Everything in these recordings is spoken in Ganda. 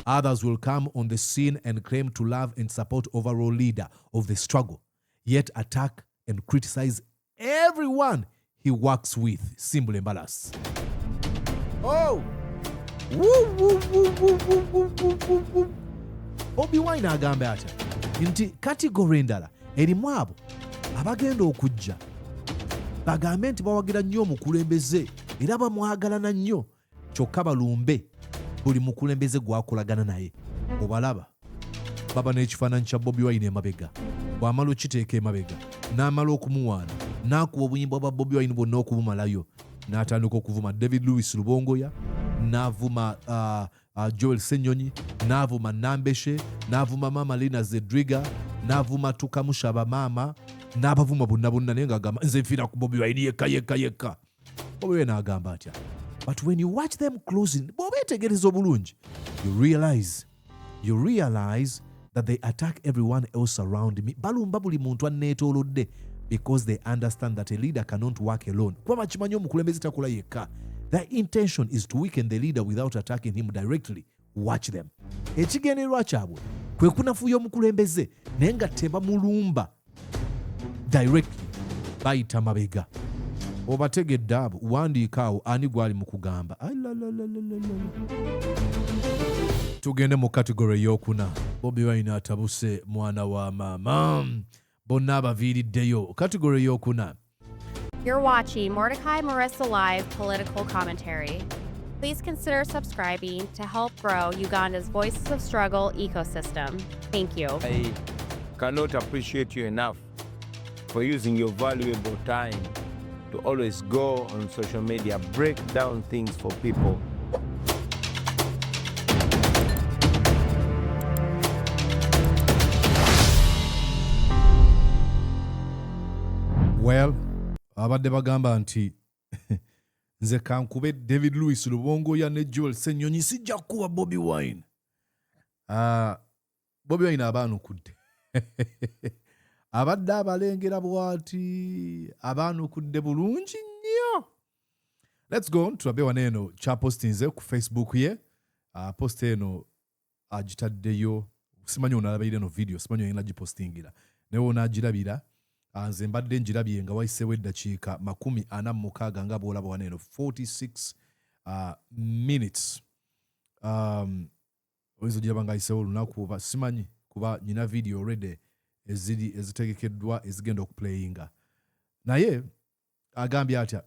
Others will come on the scene and claim to love and support overall leader of the struggle, yet attack and criticize everyone he works with. Simple embarrass. Oh! Woo, woo, woo, woo, woo, woo, woo, woo, woo. Bobi Wine agamba atya nti kategori endala erimu abo abagenda okujja bagambe nti bawagira nnyo omukulembeze era bamwagalana nnyo kyokka balumbe buli mukulembeze gwakolagana naye. Obalaba baba n'ekifaananyi kya Bobi Wine emabega, bw'amala okiteeka emabega n'amala okumuwaana n'akuba obuyimba bwa Bobi Wine bwonna okubumalayo n'atandika okuvuma David Louis Rubongoya, n'avuma Joel Ssenyonyi, n'avuma Nambeshe, n'avuma Mama Lina Zedriga, n'avuma Tukamushaba Mama, n'abavuma bonna naye ng'agamba nze nfiira ku Bobi Wine yekka. Bobi Wine agamba atya. But when you watch them closely, bw'obeetegereza obulungi, you realize that they attack everyone else around me. Balumba buli muntu anneetoolodde because they understand that a leader cannot work alone. Kuba bakimanyi omukulembeze takola yekka. Their intention is to weaken the leader without attacking him directly. Watch them. Ekigendererwa kyabwe kwe kunafuya omukulembeze naye nga tebamulumba directly, bayita mabega. Obategedde abo wandiika awo ani gwali mu kugamba. Tugende mu kategori ey'okuna. Bobi Wine atabuse mwana wa maama. Bonna abaviiriddeyo. Kategori ey'okuna. You're watching Mordecai Marissa Live Political Commentary. Please consider subscribing to help grow Uganda's Voices of Struggle ecosystem. Thank you. I cannot appreciate you enough for using your valuable time to always go on social media, break down things for people. Well, abadde bagamba nti nze kankube David Louis Rubongoya ne Joel Ssenyonyi sijja kuba Bobi Wine. Bobi Wine abaanukudde. Abadde abalengera bwati abaanukudde bulungi nnyo. Let's go on tulabe waneeno kyapostinze ku Facebook ye. Post eno agitaddeyo. Simanyi onalabira eno video, simanyi oyina gipostingira. Naye onaagirabira. Nze mbadde njirabye nga wayiseewo eddakiika 46 nga bw'olaba waneeno 46 minutes. Oyinza ogiraba nga ayiseewo olunaku oba simanyi kuba nyina video already ezitegekeddwa ezigenda okuplayinga. Naye agambye atya,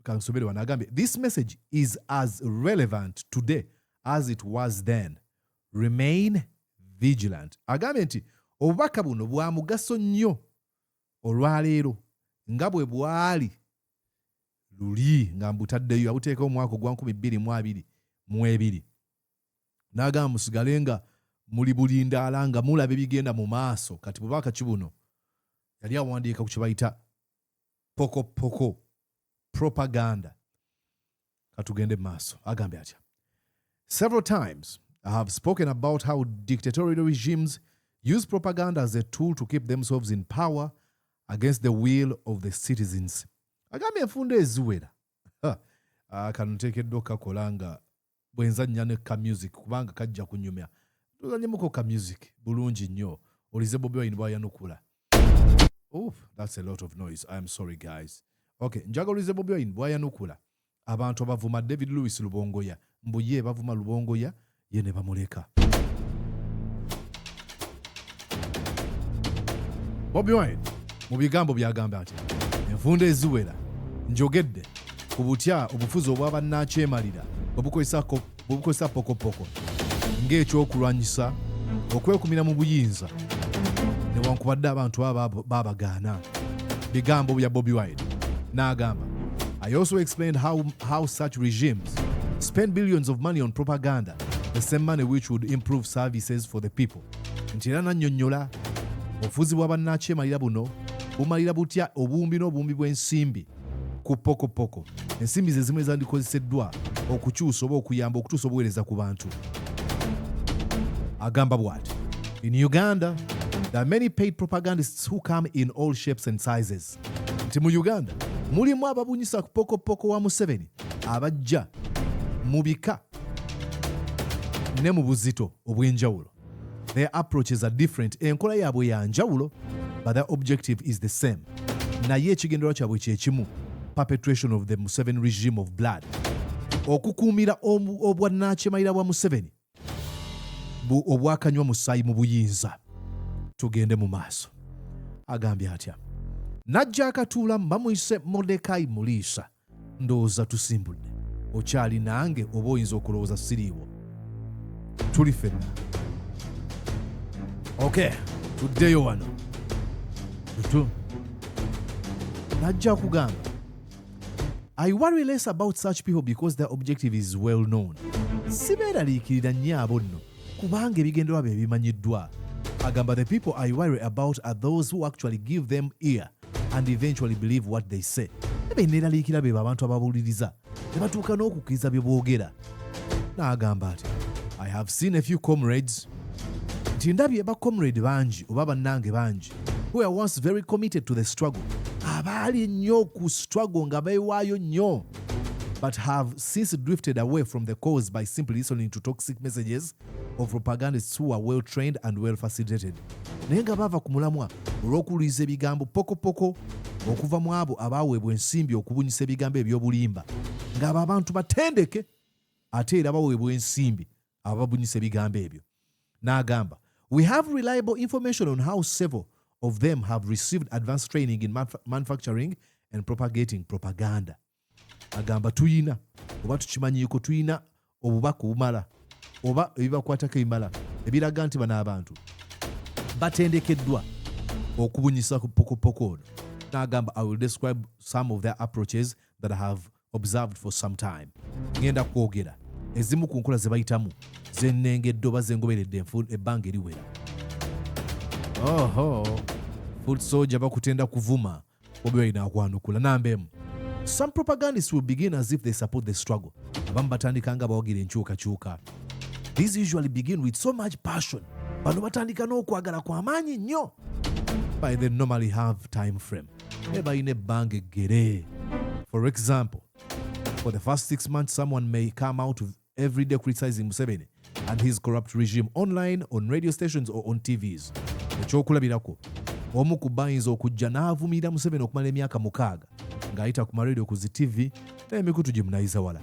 kansubiri wano agambye, this message is as relevant today as it was then. Remain vigilant. Agambye nti obubaka buno bwa mugaso nnyo olwaleero nga bwe bwali luli nga mbutaddeyo abuteekawo mu mwaka gwa 2022. N'agamba musigale nga muli bulindaala nga mulaba ebigenda mu maaso. Kati bubaka kibuno yali awandiika ku kye bayita poko propaganda. Katugende mu maaso. Agambye atya. Several times I have spoken about how dictatorial regimes use propaganda as a tool to keep themselves in power against the will of the citizens. Agambye enfunda eziwera. Kano nteekeddwa okakola nga bwenzannya ne ka music kubanga kajja kunyumya. Tuzanyemuko ka music bulungi nnyo. Olize Bobi Wine bw'ayanukula. Oof, that's a lot of noise. I am sorry guys. Okay, njaga olize Bobi Wine bw'ayanukula. Abantu abavuma David Louis Rubongoya. Mbuye bavuma Rubongoya ye ne bamuleka. Bobi Wine mu bigambo byagamba ati enfunda eziwera njogedde ku butya obufuzi obw'abannakyemalira obukozesa pokopoko ng'ekyokulwanyisa okwekumira mu buyinza newankubadde abantu abo babagaana. Bigambo bya Bobi Wine n'agamba, I also explained how such regimes spend billions of money on propaganda, the same money which would improve services for the people. Nti era nannyonnyola obufuzi bw'abannakyemalira buno bumalira butya obuwumbi n'obuwumbi bw'ensimbi ku pokopoko. Ensimbi ze zimu ezandikozeseddwa okukyusa oba okuyamba okutuusa obuweereza ku bantu. Agamba bw'ati. In Uganda, there are many paid propagandists who come in all shapes and sizes. Nti mu Uganda mulimu ababunyisa ku pokopoko wa Museveni abajja mu bika ne mu buzito obw'enjawulo. Their approaches are different. Enkola yaabwe ya njawulo, but their objective is the same. Naye ekigendererwa kyabwe kye kimu, perpetration of the Museveni regime of blood. Okukuumira obwannakyemalira bwa Museveni obwakanywa musaayi mu buyinza. Tugende mu maaso. Agambye atya. Najja akatuula bamuyise Mordecai Muliisa. Ndowooza tusimbudde. Okyali nange oba oyinza okulowooza siriiwo. Tuli ffenna. Okay, tuddeyo wano. Najja kugamba. I worry less about such people because their objective is well known. Sibeeraliikirira nnyo abo nno kubanga ebigendererwa bye bimanyiddwa. Agamba the people I worry about are those who actually give them ear and eventually believe what they say. Be neeraliikira be abantu ababuuliriza ne batuuka n'okukkiriza bye boogera. N'agamba ati I have seen a few comrades. Nti ndabye comrade bangi oba bannange bangi who were once very committed to the struggle. Abaali nnyo ku struggle nga beewaayo nnyo, but have since drifted away from the cause by simply listening to toxic messages of propagandists who are well trained and well facilitated. Naye nga bava ku mulamwa olw'okuwuliriza ebigambo pokopoko okuva mu abo abaaweebwa ensimbi okubunyisa ebigambo eby'obulimba ng'abo abantu batendeke ate era baweebwa ensimbi ababunyisa ebigambo ebyo. N'agamba we have reliable information on how several of them have received advanced training in manufacturing and propagating propaganda. Agamba tuyina oba tukimanyiiko tuyina obubaka obumala oba ebibakwatako ebimala ebiraga nti bano abantu batendekeddwa okubunyisa ku pokopoko ono. N'agamba I will describe some of their approaches that I have observed for some time. Ngenda kwogera ezimu ku nkola ze bayitamu zennengedde oba zengoberedde ebbanga eriwera. Foot soldier bakutenda kuvuma Bobi Wine akwanukula. Nambemu. Some propagandists will begin as if they support the struggle. Abamu batandika nga bawagira enkyukakyuka. These usually begin with so much passion. Bano batandika n'okwagala kw'amaanyi nnyo. But they normally have time frame. Ne balina ebbanga eggere. For example, for the first 6 months someone may come out every day criticizing Museveni and his corrupt regime online, on radio stations or on TVs. Ekyokulabirako, omu ku bayinza okujja n'avumirira Museveni okumala emyaka 6 ng'ayita ku maradio ku zi TV n'emikutu gye munayiza wala.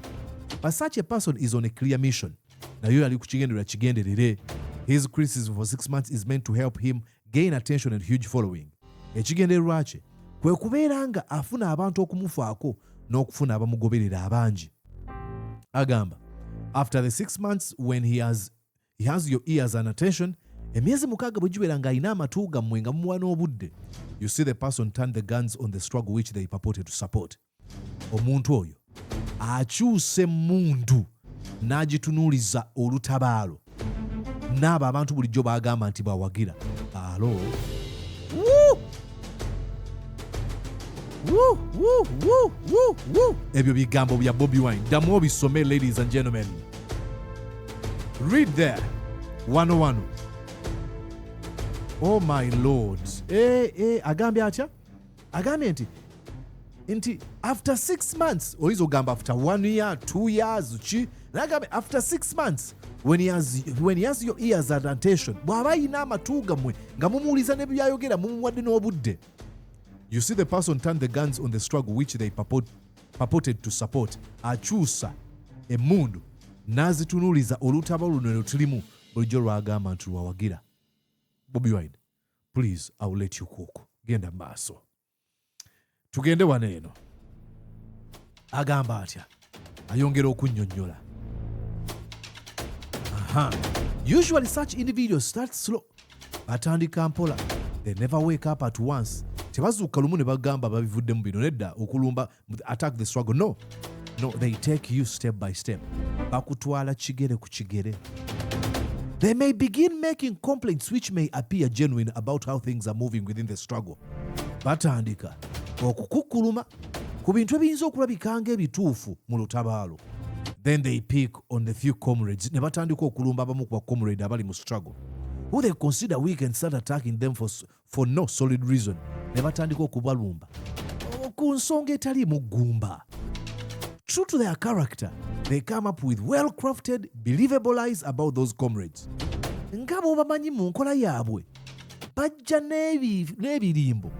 But such a person is on a clear mission. Naye ali ku kigendererwa kigenderere. His criticism for 6 months is meant to help him gain attention and huge following. Ekigendererwa kye kwe kubeera nga afuna abantu okumufaako n'okufuna abamugoberera abangi. Agamba, after the 6 months when he has your ears and attention, emyezi 6 bwe giwera ng'alina amatu gammwe nga mumuwa n'obudde, you see the person turn the guns on the struggle which they purported to support. Omuntu oyo akyuse emmundu n'agitunuuliza olutabaalo n'abo abantu bulijjo baagamba nti bawagira. Alo. Ebyo bigambo bya Bobi Wine. Ddamu obisome, ladies and gentlemen. Read there. 101. Oh my lord. Agambye atya? Agambye nti after 6 months, oyinza ogamba after 1 year, 2 years, agambye after 6 months, when he has your ears and attention, bw'aba ayina amatu gammwe nga mumuwuliza ne byayogera mumuwadde n'obudde, you see the person turn the guns on the struggle which they purported to support. Akyusa emmundu n'azitunuuliza olutaba luno lutulimu bulijjo lwagamba nti lwawagira. Bobi Wine, please, I will let you cook. Genda maaso. Tugende wano eno. Agamba atya. Ayongera okunnyonnyola. Usually such individuals start slow. Batandika mpola. They never wake up at once. Tebazuuka lumu ne bagamba babivuddemu bino nedda okulumba attack the struggle. No, they take you step by step. Bakutwala kigere ku kigere. They may begin making complaints which may appear genuine about how things are moving within the struggle. Batandika okukukkuluma ku bintu ebiyinza okulabika ng'ebituufu mu lutabaalo. Then they pick on the few comrades ne batandika okulumba abamu ku comrade abali mu struggle who they consider weak and start attacking them for no solid reason. Ne batandika okubalumba ku nsonga etali muggumba. true to their character, they come up with well-crafted, believable lies about those comrades. Nga bw'obamanyi mu nkola yaabwe bajja n'ebirimbo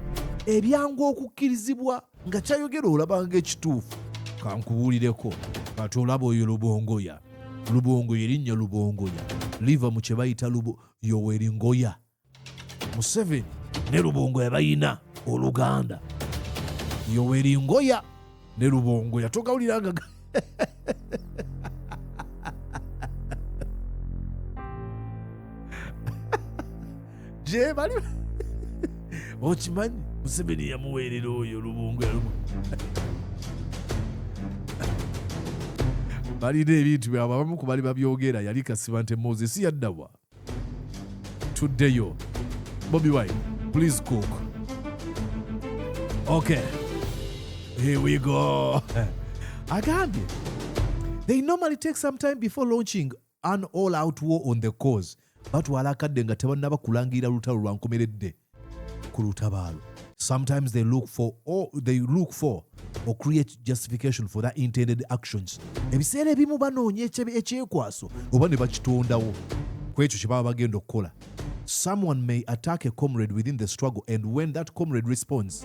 ebyangu okukkirizibwa nga kyayogera olaba ng'ekituufu. Kankubuulireko kati olaba oyo Rubongoya. Rubongoya, erinnya Rubongoya liva mu kye bayita Yoweri Ngoya. Museveni ne Rubongoya bayina Oluganda. Yoweri Ngoya ne Rubongoya togawuliranga je bali okimanyi Museveni yamuweerera oyo Rubongoya balina ebintu byabwe abamu ku bali babyogera yali kasiba nte Moses yaddawa tuddeyo. Bobi Wine, please cook. Okay, here we go. Agambye they normally take some time before launching an all-out war on the cause. Batwala akadde nga tebannaba kulangira lutalo lwankomeredde ku lutabaalo. Sometimes they look for or create justification for their intended actions. Ebiseera ebimu banoonya ekyekwaso oba ne bakitondawo ku ekyo kye baba bagenda okukola. Someone may attack a comrade within the struggle, and when that comrade responds,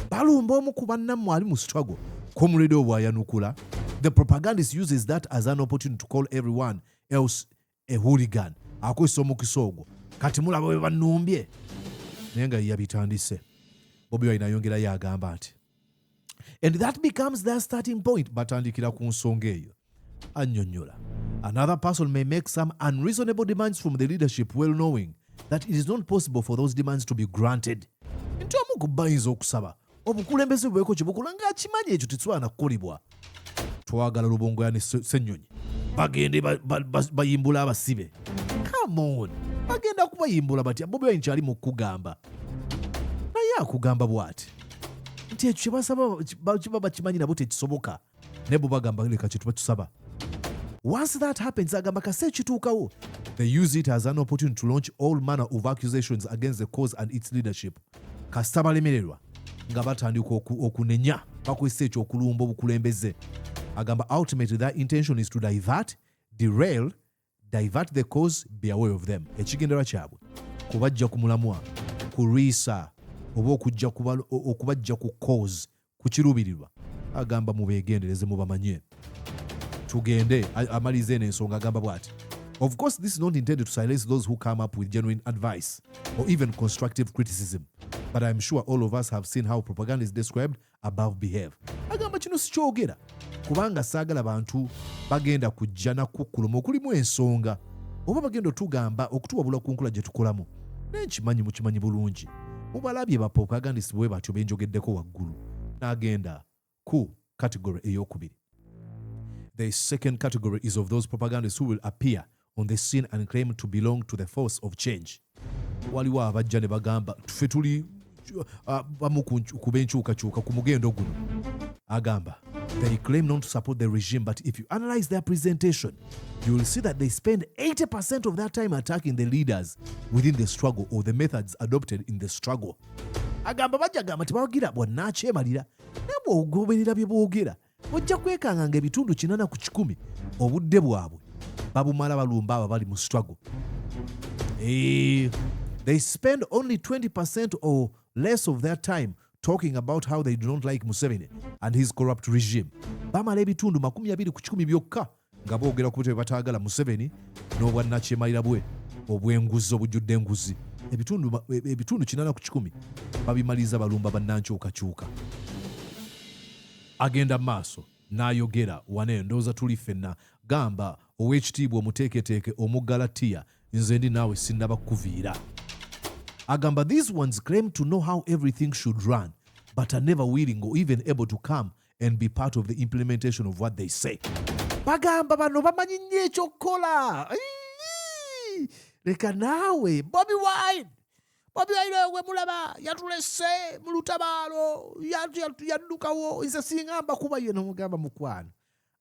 balumba omu ku bannammwe ali mu struggle, comrade oyo bw'ayanukula, the propagandist uses that as an opportunity to call everyone else a hooligan. Akozesa omukisa ogwo kati mulaba bwe bannumbye naye nga yabitandise. Bobi Wine ayongerayo agamba nti and that becomes their starting point. Batandikira ku nsonga eyo. Annyonnyola, another person may make some unreasonable demands from the leadership, well knowing that it is not possible for those demands to be granted. Nti omu ku bayinza okusaba obukulembeze bweko kye bukola ng'akimanyi ekyo tekisobola kukolebwa. Twagala Rubongoya ne Ssenyonyi bagende bayimbula abasibe. Come on, bagenda kubayimbula batya? Bobi Wine kyali mu kugamba naye akugamba bw'ati nti ekyo kye basaba kiba bakimanyi nabo tekisoboka ne bo bagamba leka kye tuba tusaba. Once that happens, agamba kase ekituukawo, they use it as an opportunity to launch all manner of accusations against the cause and its leadership. Kasita balemererwa nga batandika okunenya bakozesa ekyo okulumba obukulembeze. Agamba ultimately their intention is to divert the cause, be aware of them. Ekigendera kyabwe kubajja ku mulamwa, kuriisa oba okubajja ku cause, ku kiruubirirwa. Agamba mubeegendereze mubamanye. Tugende amalize n'ensonga agamba bw'ati. Of course, this is not intended to silence those who come up with genuine advice or even constructive criticism, but I'm sure all of us have seen how propagandists described above behave. Agamba kino sikyogera kubanga saagala bantu bagenda kujja nakukkuluma okulimu ensonga oba bagenda otugamba okutubabula ku nkula gye tukolamu. Nenkimanyi mukimanyi bulungi. Mubalabye ba propagandists bwe batyo benjogeddeko waggulu. N'agenda ku category ey'okubiri. The second category is of those propagandists who will appear on the scene and claim to belong to the force of change. Waliwo abajja ne bagamba tufe tuli bamu ku benkyukakyuka ku mugendo guno. Agamba they claim not to support the regime, but if you analyze their presentation, you will see that they spend 80% of their time attacking the leaders within the struggle or the methods adopted in the struggle. Agamba bajja gamba tebawagira bwannakyemalira naye bw'ogoberera bye boogera ojja kwekanga nga ebitundu 80 ku 100 obudde bwabwe babumala balumba abo bali mu struggle. They spend only 20% or less of their time talking about how they do not like Museveni and his corrupt regime. Bamala ebitundu 20 ku 100 byokka nga boogera ku bwe bataagala Museveni n'obwannakyemalira bwe obw'enguzi obujjudde enguzi. Ebitundu 80 ku 100 babimaliza balumba bannankyukakyuka. Agenda maaso n'ayogera wane ndowooza tuli ffenna gamba ow'ekitiibwa omuteeketeeke omugalatiya nze ndi naawe sinnaba kuviira. Agamba these ones claim to know how everything should run but are never willing or even able to come and be part of the implementation of what they say. Bagamba bano bamanyi nnyo ekyokukola. Leka naawe Bobi Wine we mulaba yatulese mu lutabaalo yaddukawo nze singamba kuba ye nomugamba mukwano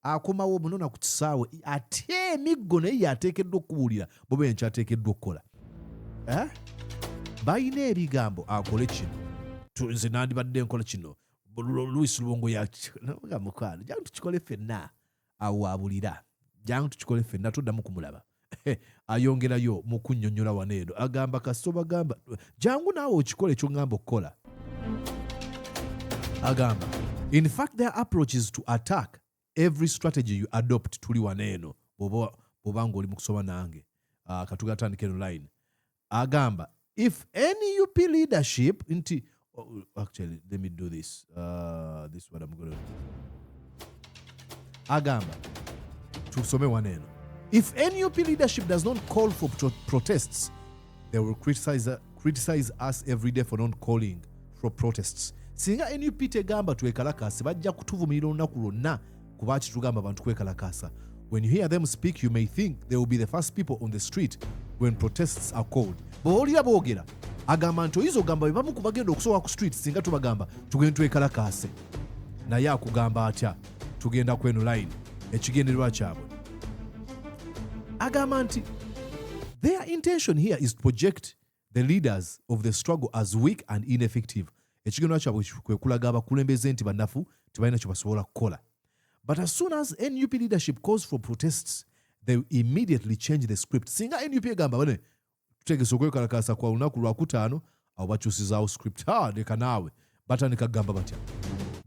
akomawo munona ku kisaawe ate emiggo naye yateekeddwa okubuulira Bobi Wine kyateekeddwa okukola. Balina ebigambo akole kino nze nandibadde nkola kino Louis Rubongoya nga mukwano jangu tukikole ffenna awaabulira jangu tukikole ffenna toddamu kumulaba ayongerayo mu kunnyonnyola wano eno agamba kasito bagamba jangu naawe okikole ky'oŋŋamba okukola agamba in fact their approach is to attack every strategy you adopt tuli wano eno bw'oba ng'oli mu kusoma nange katugatandika eno line agamba if any UP leadership nti actually let me do this this is what I'm going to do agamba tusome wano eno if NUP leadership does not call for protests they will criticize us every day for not calling for protests singa NUP tegamba twekalakaase bajja kutuvumirira olunaku lwonna kuba kitugamba abantu kwekalakaasa. When you hear them speak, you may think they will be the first people on the street when protests are called. Bw'olira boogera agamba nti oyiza ogamba be bamu ku bagenda okusooka ku street singa tubagamba tugende twekalakaase. Naye akugamba atya tugenda ku eno line ekigendererwa kyabwe. Agamba nti their intention here is to project the leaders of the struggle as weak and ineffective. Ekigendererwa kyabwe kwe kulaga abakulembeze nti bannafu tebalina kye basobola kukola. But as soon as NUP leadership calls for protests, they immediately change the script. Singa NUP egamba bane tutegese okwekalakaasa kwa lunaku lwakutaano awo bakyusizaawo script. Leka naawe batandika kugamba batya.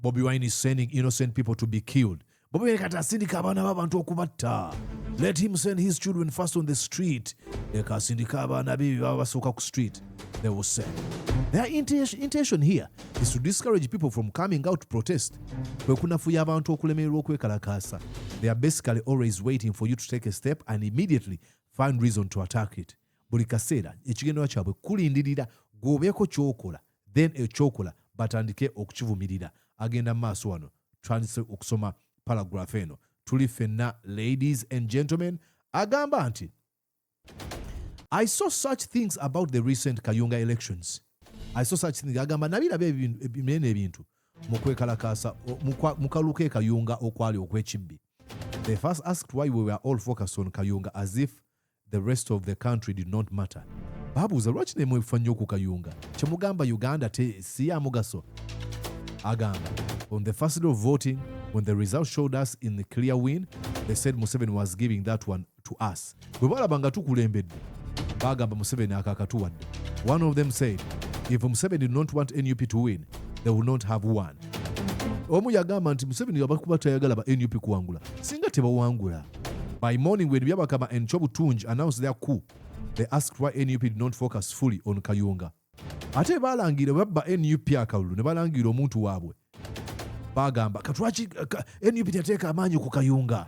Bobi Wine is sending innocent people to be killed. Bobi Wine kati asindika abaana b'abantu okubatta. Let him send his children first on the street. Leka asindika abaana be baba basooka ku street. They will say. Their intention here is to discourage people from coming out to protest. Kwe kunafuya abantu okulemererwa okwekalakaasa. They are basically always waiting for you to take a step and immediately find reason to attack it. Buli kaseera ekigendererwa kyabwe kulindirira gw'obeeko ky'okola then ekyokola batandike okukivumirira. Agenda maaso wano twandise okusoma paragraph eno. Tuli ffenna ladies and gentlemen agamba nti I saw such things about the recent Kayunga elections. I saw such things. Agamba nabiraba ebinene ebintu mu kwekalakaasa mu kalulu k'e Kayunga okwali okw'ekibbi. They first asked why we were all focused on Kayunga as if the rest of the country did not matter. Babuuza lwaki ne mwefa nnyo ku Kayunga? Kyemugamba Uganda si ya mugaso. Agamba on the first day of voting, when the results showed us in the clear win, they said Museveni was giving that one to us. Bwe balaba nga tukulembedde bagamba Museveni akakatuwadde. One of them said, if Museveni did not want NUP to win, they will not have won. Omu yagamba nti Museveni abakuba tayagala ba NUP kuwangula. Singa tebawangula. By morning when Byabakama and Chobutunj announced their coup, they asked why NUP did not focus fully on Kayunga. Ate balangira babba NUP akalulu ne balangira omuntu waabwe. Bagamba katwaki NUP yateeka amaanyi ku Kayunga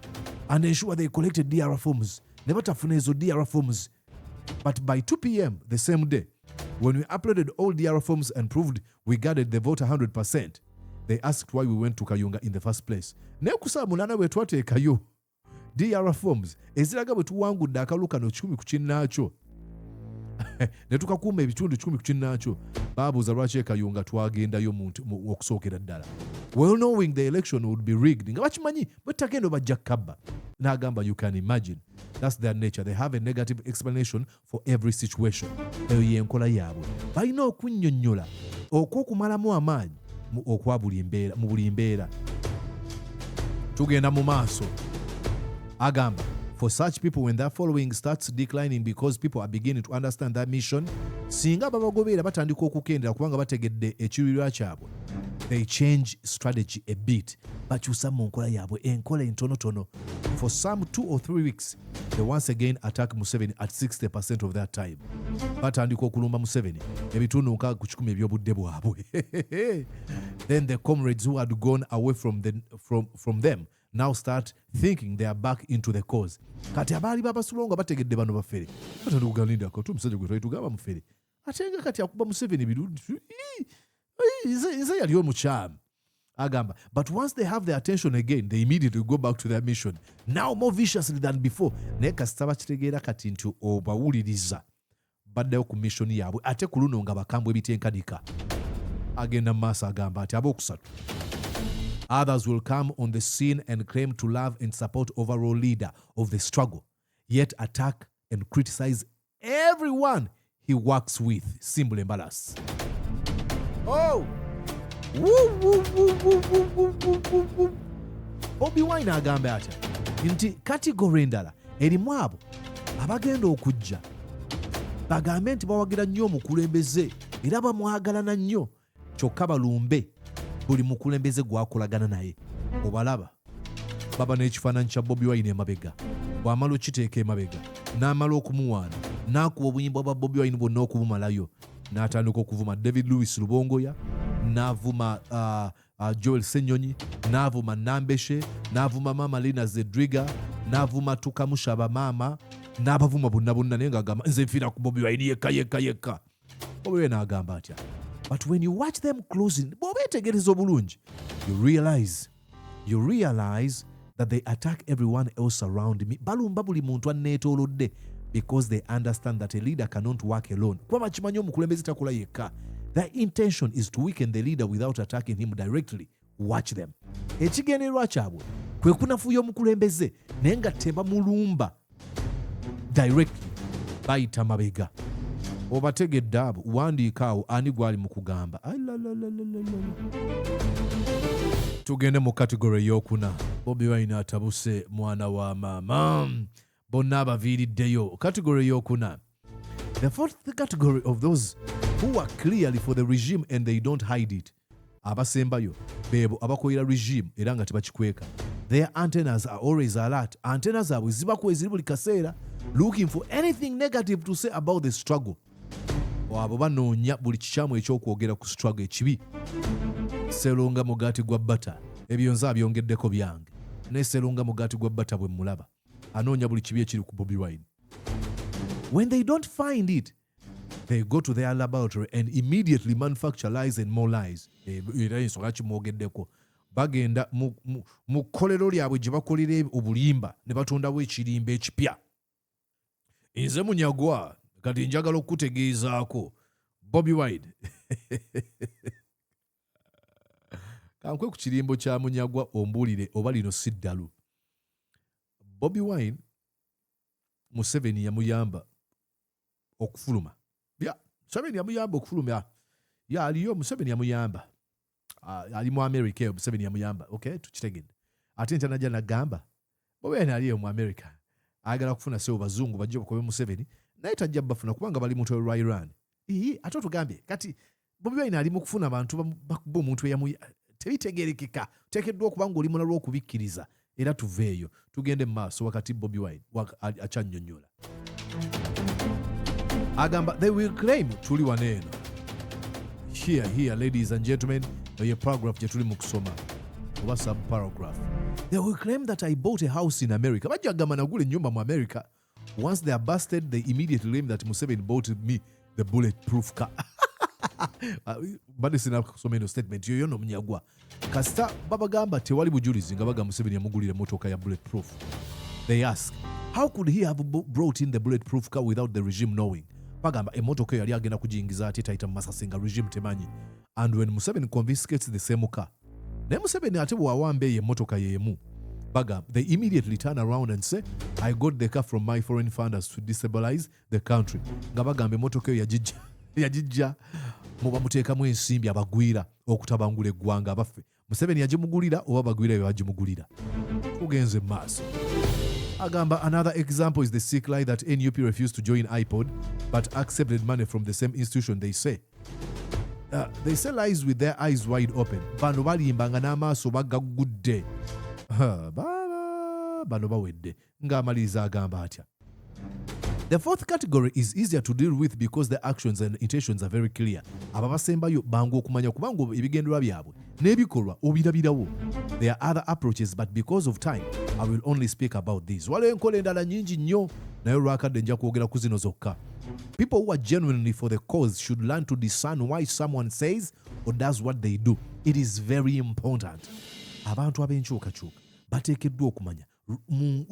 and ensure they collected DR forms. Ne batafuna ezo DR forms. But by 2 p.m. the same day, when we uploaded all DR forms and proved we gathered the vote 100%, they asked why we went to Kayunga in the first place. Naye ku saa munaana bwe twateekayo DR forms eziraga bwe tuwangudde akalulu kano 10 ku kinnaakyo ne tukakuuma ebitundu 10 ku kinnaakyo baabuuza lwaki Kayunga twagendayo okusookera ddala. Well knowing the election would be rigged nga bakimanyi bwe ttagenda bajja kabba. N'agamba you can imagine. That's their nature. They have a negative explanation for every situation. Eyo y'enkola yaabwe. Balina okunnyonnyola okw'okumalamu amaanyi mu buli mbeera. Tugenda mu maaso. Agamba, for such people when their following starts declining because people are beginning to understand that mission, singa babagoberera batandika okukendera kubanga bategedde ekiruubirirwa kyabwe, they change strategy a bit. Bakyusa mu nkola yaabwe enkola entonotono. For some 2 or 3 weeks, they once again attack Museveni at 60% of their time. Batandika okulumba Museveni ebitundu 60 ku 10 eby'obudde bwabwe. Then the comrades who had gone away from them now start thinking they are back into the cause. Kati abaali babasulonga bategedde bano bafere. Batandika okugalinda ko tumusajja gwe tugamba mufere. Ate nga kati akuba Museveni birundi. Nze yali omukyamu. Agamba, but once they have their attention again, they immediately go back to their mission. Now more viciously than before. Naye kasita bakitegeera kati nti obawuliriza baddayo ku mission yaabwe ate ku luno nga bakambwe ebitenkanika. Agenda mu maaso agamba ati abookusatu. Others will come on the scene and claim to love and support overall leader of the struggle, yet attack and criticize everyone he works with. Simple embarrass. Oh! Bobi Wine agamba atya nti kategori endala erimu abo abagenda okujja bagambe nti bawagira nnyo omukulembeze era bamwagalana nnyo kyokka balumbe buli mukulembeze gwakolagana naye. Obalaba baba n'ekifaananyi kya Bobi Wine emabega, bw'amala okiteeka emabega n'amala okumuwaana n'akuba obuyimba bwa Bobi Wine bwonna okubumalayo n'atandika okuvuma David Lewis Rubongoya, n'avuma Joel Ssenyonyi, n'avuma Nambeshe, n'avuma Mama Lina Zedriga, n'avuma Tukamushaba Mama, n'abavuma bonna naye ng'agamba nze nfiira ku Bobi Wine yekka. Bobi Wine n'agamba atya. But when you watch them closely, bw'obeetegereza obulungi, you realize that they attack everyone else around me. Balumba buli muntu anneetoolodde because they understand that a leader cannot work alone. Kuba bakimanyi omukulembeze takola yekka. Their intention is to weaken the leader without attacking him directly. Watch them. Ekigendererwa kyabwe kwe kunafuya omukulembeze naye nga tebamulumba directly, bayita mabega. Obategedde abo, wandiika awo ani gwali mu kugamba. Tugende mu kategori ey'okuna. Bobi Wine atabuse mwana wa maama, bonna abaviiriddeyo. Kategori ey'okuna. The fourth category of those who are clearly for the regime and they don't hide it. Abasembayo beebo abakolera regime era nga tebakikweka. Their antennas are always alert. Antenna zaabwe zibakuba eziri buli kaseera looking for anything negative to say about the struggle. Abo banoonya buli kikyamu ekyokwogera ku struggle ekibi. Serunga mugaati gwa bata ebyo nze abyongeddeko byange, ne serunga mugaati gwa bata bwe mulaba anoonya buli kibi ekiri ku Bobi Wine. When they don't find it, they go to their laboratory and immediately manufacture lies and more lies. Era ensonga kimwogeddeko. Bagenda mu kkolero lyabwe gye bakolera obulimba ne batondawo ekirimba ekipya. Nze munyagwa kati njagala okutegeezaako Bobi Wine. Kankwe ku kirimbo kya munyagwa ombuulire oba lino si ddalu. Bobi Wine Museveni yamuyamba okufuluma. Museveni yamuyamba okufuluma. Aliyo Museveni yamuyamba. Ali mu America, Museveni yamuyamba. Okay, tukitegedde. Ate nti najja nagamba Bobi Wine aliyo mu America ayagala kufuna sebo bazungu bajja bakobe Museveni naye tajja bafuna kubanga bali mu lwa Iran. Ate otugambye kati Bobi Wine ali mu kufuna abantu bakuba omuntu eyamu tebitegerekeka. Teekeddwa okuba ng'oli muna lw'okubikkiriza era tuveeyo tugende mu maaso wakati Bobi Wine akyannyonnyola. Agamba they will claim tuli waneeno. Here ladies and gentlemen, a paragraph gye tuli mu kusoma oba sub paragraph. They will claim that I bought a house in America. Bajja agamba nagula ennyumba mu America. Once they are busted, they immediately claim that Museveni bought me the bulletproof car. Bade sina kusoma eno statement yoyo no munyagwa. Kasita babagamba tewali bujulizi nga baga Museveni yamugulira motoka ya bulletproof. They ask, how could he have brought in the bulletproof car without the regime knowing? Bagamba emotoka yali agenda kujingiza ati taita masasi nga regime temanyi. And when Museveni confiscates the same car, ne Museveni ate bwawambe ye motoka yemu. Bagamba, they immediately turn around and say, I got the car from my foreign funders to destabilize the country. Nga bagamba emotoka yajijja muba muteekamu ensimbi abagwira okutabangula eggwanga abaffe. Museveni yagimugulira oba abagwira be bagimugulira. Tugenze maaso. Agamba another example is the sick lie that NUP refused to join IPOD but accepted money from the same institution. They say lies with their eyes wide open. Bano balimbanga n'amaaso bagagudde. Bano bawedde. Ng'amaliriza agamba atya. The fourth category is easier to deal with because the actions and intentions are very clear. Ababasembayo bangu okumanya kubanga ebigendererwa byabwe n'ebikolwa obirabirawo. There are other approaches but because of time I will only speak about these. Waliwo enkola endala nyingi nnyo naye olwakadde nja kwogera ku zino zokka. People who are genuinely for the cause should learn to discern why someone says or does what they do. It is very important. Abantu ab'enkyukakyuka bateekeddwa okumanya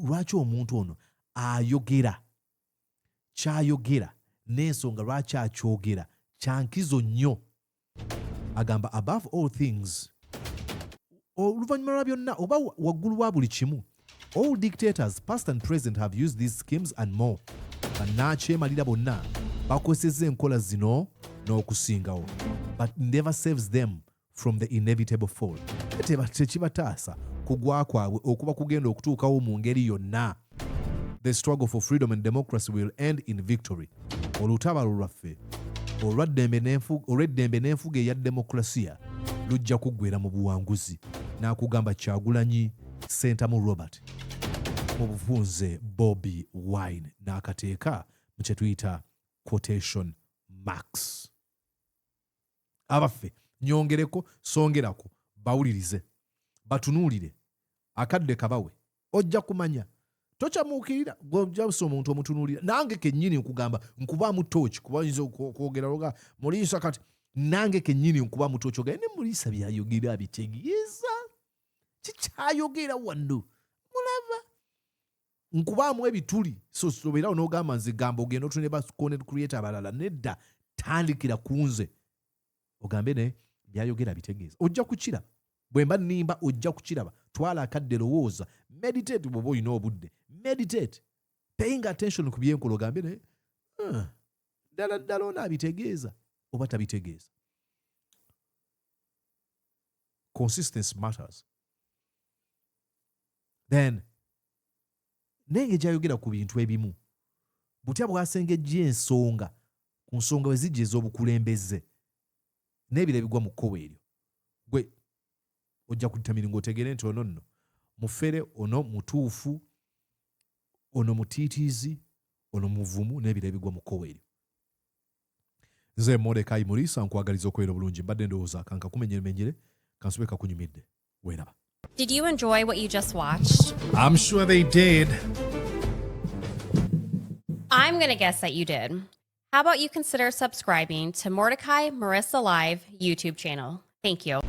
lwaki omuntu ono ayogera kyayogera n'ensonga lwaki akyogera kyankizo nnyo. Agamba above all things, oluvannyuma lwa byonna oba waggulu wa buli kimu, all dictators past and present have used these schemes and more. Bannakyemalira bonna bakozesezza enkola zino n'okusingawo, but never saves them from the inevitable fall. Tekibataasa kugwa kwabwe okuba kugenda okutuukawo mu ngeri yonna. The struggle for freedom and democracy will end in victory. Olutalo lwaffe olw'eddembe n'enfuga eya demokrasiya lujja kuggweera mu buwanguzi, n'akugamba Kyagulanyi Ssentamu Robert mu bufunze Bobi Wine n'akateeka mu kye tuyita quotation marks. Abaffe nyongereko songerako bawulirize batunuulire akadde kabawe ojja kumanya tokyamuukirira gw'ojjabusa omuntu omutunuulira. Nange kennyini nkugamba nkubaamu tooki kuba oyinza okwogera loga muliisa kati nange kennyini nkubaamu tooki ogenda ne muliisa byayogera bitegeeza kikyayogera wano mulaba nkubaamu ebituli so sobeerawo n'ogamba nze gamba ogenda otune ba content creator abalala nedda tandikira ku nze ogambe ne byayogera bitegeeza ojja kukiraba bwe mba nnimba ojja kukiraba. Twala akadde lowooza meditate bw'oba olina obudde meditate paying attention ku byenkola ogambe ne ddala ddala ono abitegeeza oba tabitegeeza. Consistency matters. Then nenge gyayogera ku bintu ebimu butya bwasengejja ensonga ku nsonga we zijja ez'obukulembeze n'ebiro ebigwa mu kkobo eryo gwe ojja kutamira ng'otegere nti ono nno mufere ono mutuufu ono mutiitiizi ono muvumu n'ebiro ebigwa mu kkobo eryo. Nze Mordecai Muriisa nkwagaliza okubeera obulungi mbadde ndowooza kankakumenyeremenyere kansube kakunyumidde weeraba. Did you enjoy what you just watched? I'm sure they did. I'm going to guess that you did. How about you consider subscribing to Mordecai Marissa Live YouTube channel? Thank you.